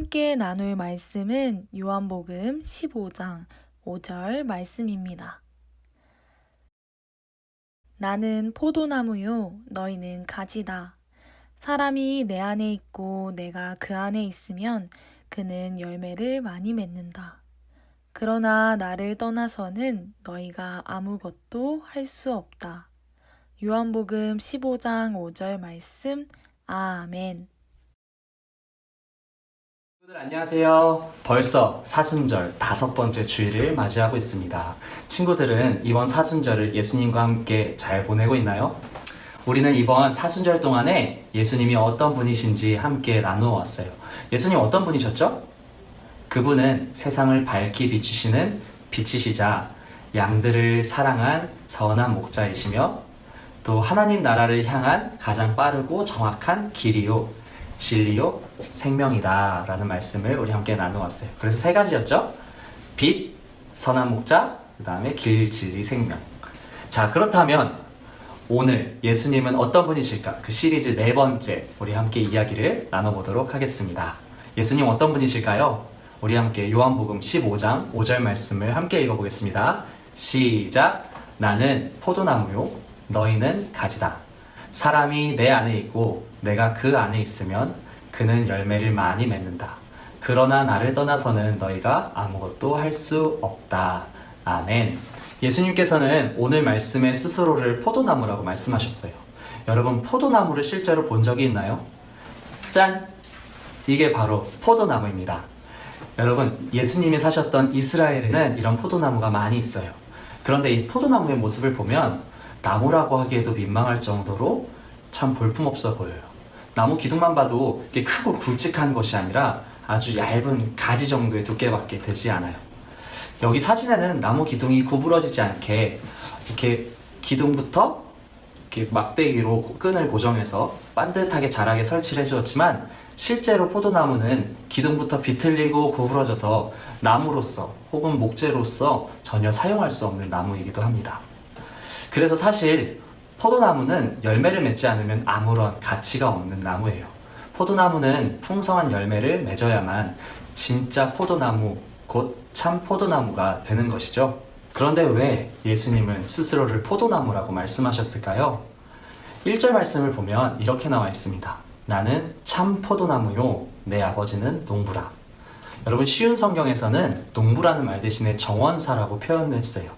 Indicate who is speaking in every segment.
Speaker 1: 함께 나눌 말씀은 요한복음 15장 5절 말씀입니다. 나는 포도나무요, 너희는 가지다. 사람이 내 안에 있고 내가 그 안에 있으면 그는 열매를 많이 맺는다. 그러나 나를 떠나서는 너희가 아무것도 할 수 없다. 요한복음 15장 5절 말씀. 아멘.
Speaker 2: 친구들 안녕하세요. 벌써 사순절 5번째 주일을 맞이하고 있습니다. 친구들은 이번 사순절을 예수님과 함께 잘 보내고 있나요? 우리는 이번 사순절 동안에 예수님이 어떤 분이신지 함께 나누어 왔어요. 예수님 어떤 분이셨죠? 그분은 세상을 밝히 비추시는 빛이시자 양들을 사랑한 선한 목자이시며 또 하나님 나라를 향한 가장 빠르고 정확한 길이요 진리요 생명이다 라는 말씀을 우리 함께 나누었어요. 그래서 3가지였죠. 빛, 선한 목자, 그 다음에 길, 진리, 생명. 자, 그렇다면 오늘 예수님은 어떤 분이실까? 그 시리즈 4번째 우리 함께 이야기를 나눠보도록 하겠습니다. 예수님 어떤 분이실까요? 우리 함께 요한복음 15장 5절 말씀을 함께 읽어보겠습니다. 시작! 나는 포도나무요 너희는 가지다. 사람이 내 안에 있고 내가 그 안에 있으면 그는 열매를 많이 맺는다. 그러나 나를 떠나서는 너희가 아무것도 할 수 없다. 아멘. 예수님께서는 오늘 말씀에 스스로를 포도나무라고 말씀하셨어요. 여러분 포도나무를 실제로 본 적이 있나요? 짠! 이게 바로 포도나무입니다. 여러분 예수님이 사셨던 이스라엘에는 이런 포도나무가 많이 있어요. 그런데 이 포도나무의 모습을 보면 나무라고 하기에도 민망할 정도로 참 볼품없어 보여요. 나무 기둥만 봐도 이게 크고 굵직한 것이 아니라 아주 얇은 가지 정도의 두께밖에 되지 않아요. 여기 사진에는 나무 기둥이 구부러지지 않게 이렇게 기둥부터 이렇게 막대기로 끈을 고정해서 반듯하게 자라게 설치를 해주었지만 실제로 포도나무는 기둥부터 비틀리고 구부러져서 나무로서 혹은 목재로서 전혀 사용할 수 없는 나무이기도 합니다. 그래서 사실 포도나무는 열매를 맺지 않으면 아무런 가치가 없는 나무예요. 포도나무는 풍성한 열매를 맺어야만 진짜 포도나무, 곧 참 포도나무가 되는 것이죠. 그런데 왜 예수님은 스스로를 포도나무라고 말씀하셨을까요? 1절 말씀을 보면 이렇게 나와 있습니다. 나는 참 포도나무요, 내 아버지는 농부라. 여러분 쉬운 성경에서는 농부라는 말 대신에 정원사라고 표현했어요.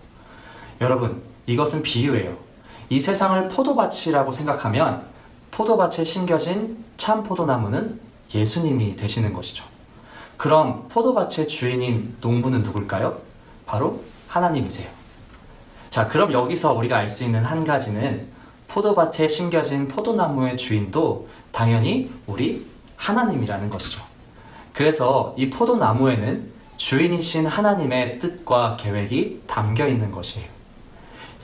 Speaker 2: 여러분 이것은 비유예요. 이 세상을 포도밭이라고 생각하면 포도밭에 심겨진 참 포도나무는 예수님이 되시는 것이죠. 그럼 포도밭의 주인인 농부는 누굴까요? 바로 하나님이세요. 자, 그럼 여기서 우리가 알 수 있는 한 가지는 포도밭에 심겨진 포도나무의 주인도 당연히 우리 하나님이라는 것이죠. 그래서 이 포도나무에는 주인이신 하나님의 뜻과 계획이 담겨 있는 것이에요.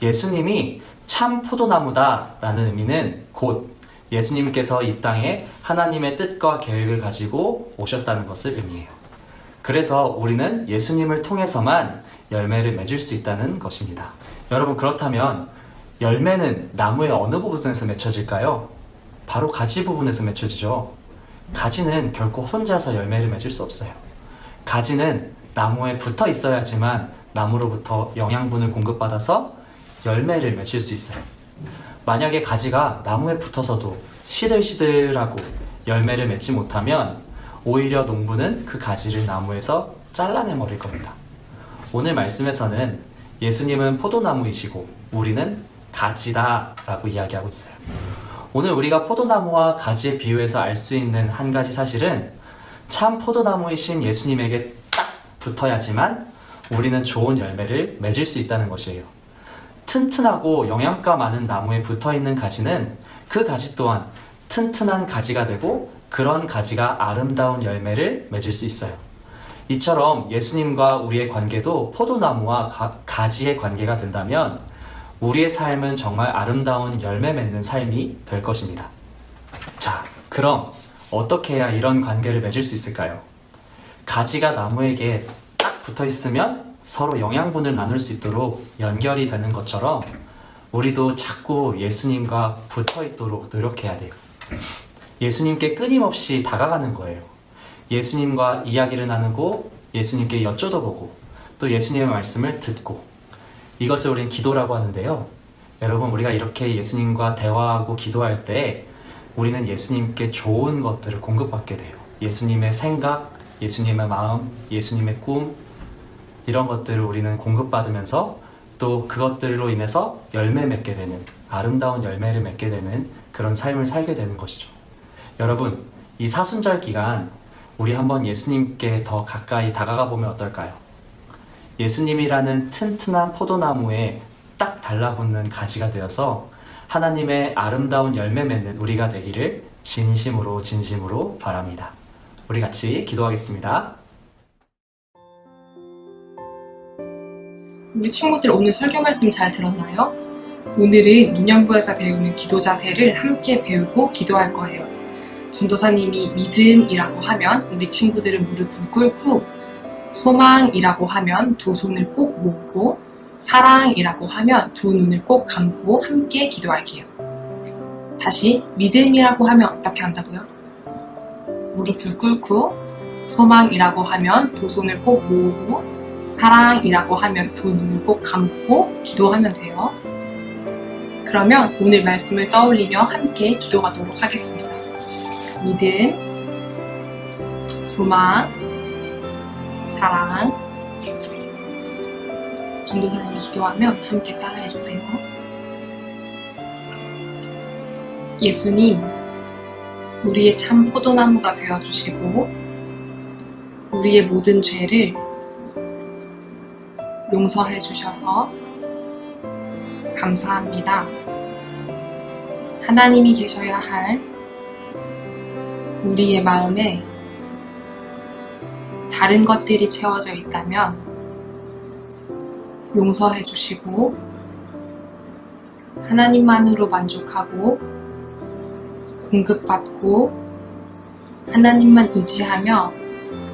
Speaker 2: 예수님이 참 포도나무다 라는 의미는 곧 예수님께서 이 땅에 하나님의 뜻과 계획을 가지고 오셨다는 것을 의미해요. 그래서 우리는 예수님을 통해서만 열매를 맺을 수 있다는 것입니다. 여러분 그렇다면 열매는 나무의 어느 부분에서 맺혀질까요? 바로 가지 부분에서 맺혀지죠. 가지는 결코 혼자서 열매를 맺을 수 없어요. 가지는 나무에 붙어 있어야지만 나무로부터 영양분을 공급받아서 열매를 맺을 수 있어요. 만약에 가지가 나무에 붙어서도 시들시들하고 열매를 맺지 못하면 오히려 농부는 그 가지를 나무에서 잘라내버릴 겁니다. 오늘 말씀에서는 예수님은 포도나무이시고 우리는 가지다 라고 이야기하고 있어요. 오늘 우리가 포도나무와 가지의 비유에서 알 수 있는 한 가지 사실은 참 포도나무이신 예수님에게 딱 붙어야지만 우리는 좋은 열매를 맺을 수 있다는 것이에요. 튼튼하고 영양가 많은 나무에 붙어있는 가지는 그 가지 또한 튼튼한 가지가 되고 그런 가지가 아름다운 열매를 맺을 수 있어요. 이처럼 예수님과 우리의 관계도 포도나무와 가지의 관계가 된다면 우리의 삶은 정말 아름다운 열매 맺는 삶이 될 것입니다. 자, 그럼 어떻게 해야 이런 관계를 맺을 수 있을까요? 가지가 나무에게 딱 붙어 있으면 서로 영양분을 나눌 수 있도록 연결이 되는 것처럼 우리도 자꾸 예수님과 붙어 있도록 노력해야 돼요. 예수님께 끊임없이 다가가는 거예요. 예수님과 이야기를 나누고 예수님께 여쭤보고 또 예수님의 말씀을 듣고 이것을 우리는 기도라고 하는데요. 여러분, 우리가 이렇게 예수님과 대화하고 기도할 때 우리는 예수님께 좋은 것들을 공급받게 돼요. 예수님의 생각, 예수님의 마음, 예수님의 꿈 이런 것들을 우리는 공급받으면서 또 그것들로 인해서 열매 맺게 되는 아름다운 열매를 맺게 되는 그런 삶을 살게 되는 것이죠. 여러분, 이 사순절 기간 우리 한번 예수님께 더 가까이 다가가 보면 어떨까요? 예수님이라는 튼튼한 포도나무에 딱 달라붙는 가지가 되어서 하나님의 아름다운 열매 맺는 우리가 되기를 진심으로 바랍니다. 우리 같이 기도하겠습니다.
Speaker 3: 우리 친구들 오늘 설교 말씀 잘 들었나요? 오늘은 유년부에서 배우는 기도 자세를 함께 배우고 기도할 거예요. 전도사님이 믿음이라고 하면 우리 친구들은 무릎을 꿇고, 소망이라고 하면 두 손을 꼭 모으고, 사랑이라고 하면 두 눈을 꼭 감고 함께 기도할게요. 다시 믿음이라고 하면 어떻게 한다고요? 무릎을 꿇고, 소망이라고 하면 두 손을 꼭 모으고, 사랑이라고 하면 두 눈을 꼭 감고 기도하면 돼요. 그러면 오늘 말씀을 떠올리며 함께 기도하도록 하겠습니다. 믿음, 소망, 사랑. 전도사님이 기도하면 함께 따라해주세요. 예수님, 우리의 참 포도나무가 되어주시고 우리의 모든 죄를 용서해 주셔서 감사합니다. 하나님이 계셔야 할 우리의 마음에 다른 것들이 채워져 있다면 용서해 주시고 하나님만으로 만족하고 공급받고 하나님만 의지하며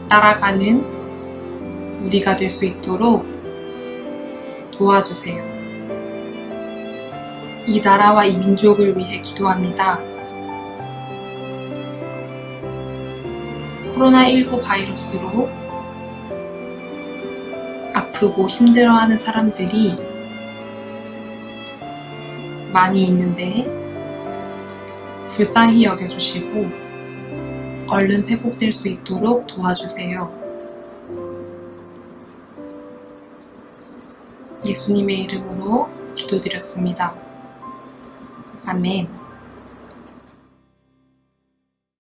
Speaker 3: 따라가는 우리가 될 수 있도록 도와주세요. 이 나라와 이 민족을 위해 기도합니다. 코로나19 바이러스로 아프고 힘들어하는 사람들이 많이 있는데 불쌍히 여겨주시고 얼른 회복될 수 있도록 도와주세요. 예수님의 이름으로 기도드렸습니다. 아멘.